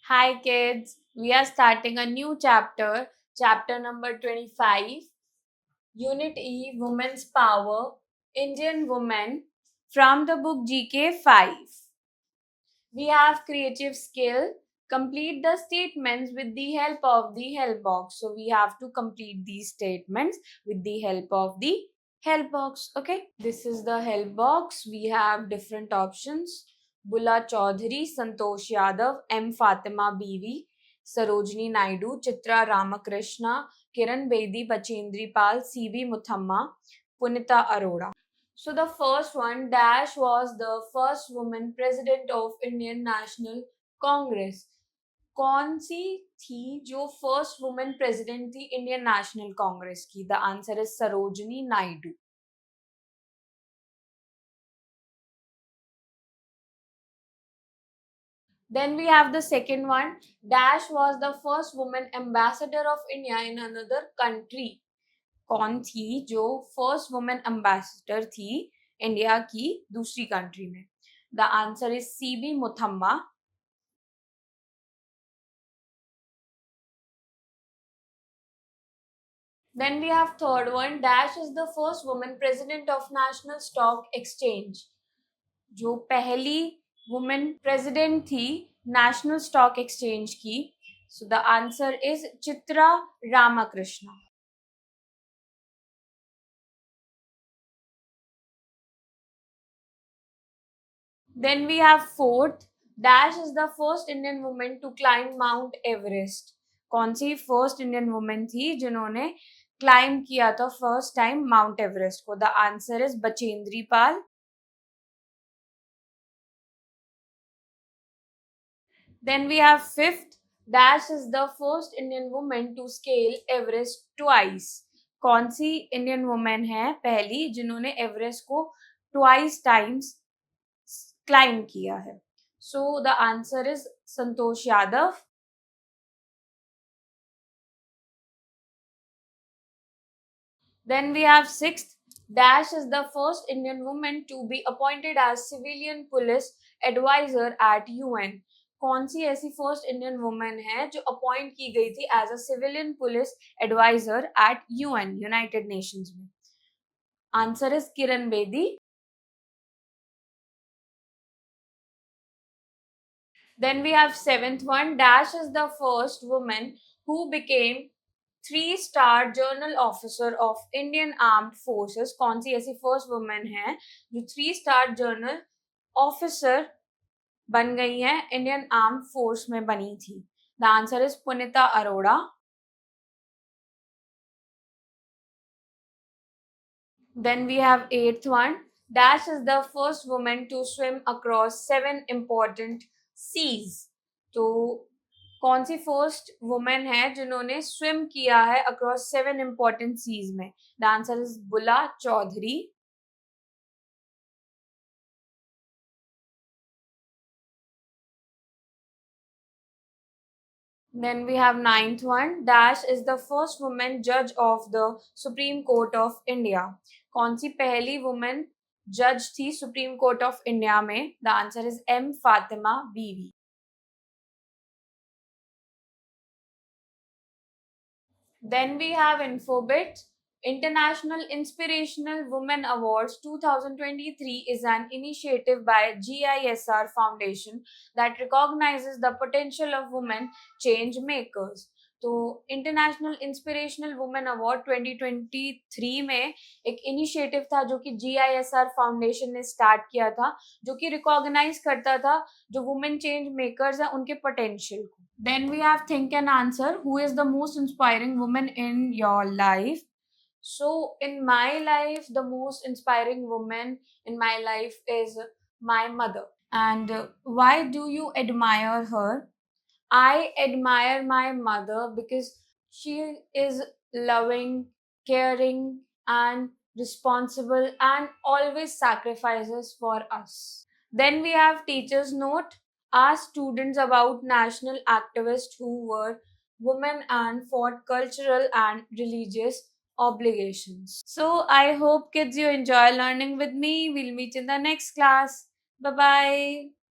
Hi kids, we are starting a new chapter, chapter number 25, Unit E Women's Power, Indian Women, from the book GK 5. We have creative skill. Complete the statements with the help of the help box. So we have to complete these statements with the help of the help box. Okay, this is the help box. We have different options. Bula Chaudhary, Santosh Yadav, M. Fatima Bivi, Sarojini Naidu, Chitra Ramakrishna, Kiran Bedi, Bachendri Pal, C.V. Muthamma, Punita Arora. So the first one, Dash was the first woman president of Indian National Congress. कौन सी थी जो first women president थी Indian national Congress की? The answer is Sarojini Naidu. Then we have the second one. Dash was the first woman ambassador of India in another country. कौन थी जो first women ambassador थी India की दूसरी कंट्री में? The answer is CB Muthamma. Then we have third one. Dash is the first woman president of National Stock Exchange. जो पहली women president थी नेशनल स्टॉक एक्सचेंज की. So the answer is Chitra Ramakrishna. Then we have fourth. Dash is the first Indian woman to climb Mount Everest. कौन सी first Indian women थी जिन्होंने climb किया था first time mount Everest को? The answer is Bachendri Pal. Then we have fifth. Dash is the first Indian woman to scale Everest twice. कौन सी Indian women है पहली जिन्होंने एवरेस्ट को ट्वाइस टाइम्स क्लाइम किया है? So the answer is Santosh Yadav. Then we have sixth. Dash is the first Indian woman to be appointed as civilian police advisor at UN. कौन सी ऐसी first Indian women है जो अपॉइंट की गई थी as a civilian police adviser at UN, united nations में? Answer is Kiran Bedi. Then we have seventh one. Dash is the first woman who became 3-star Journal Officer of Indian Armed Forces. कौन सी ऐसी first women है जो 3-star journal officer बन गई है Indian arm force में बनी थी? The answer is Punita Arora. Then we have eighth one. Dash is the first woman to swim across 7 important seas. तो कौन सी फर्स्ट वुमेन है जिन्होंने स्विम किया है अक्रॉस 7 important seas में? द आंसर इज बुला Chaudhary. Then we have ninth one. Dash is the first woman judge of the Supreme Court of India. कौन सी पहली वुमेन जज थी सुप्रीम कोर्ट ऑफ इंडिया में? The answer is M Fatima Beevi. Then we have Infobit. International Inspirational Women Awards 2023 is an initiative by GISR Foundation that recognizes the potential of women change makers. तो international inspirational women award 2023 में एक initiative था जो कि GISR foundation ने start किया था, जो कि रिकॉग्नाइज करता था जो वुमेन चेंज मेकर्स हैं उनके पोटेंशियल को. Then we have think and answer. Who is the most inspiring woman in your life? So in my life, the most inspiring woman in my life is my mother. And why do you admire her? I admire my mother because she is loving, caring, and responsible and always sacrifices for us. Then we have teacher's note. Ask students about national activists who were women and fought cultural and religious obligations. So I hope kids you enjoy learning with me. We'll meet in the next class. Bye bye.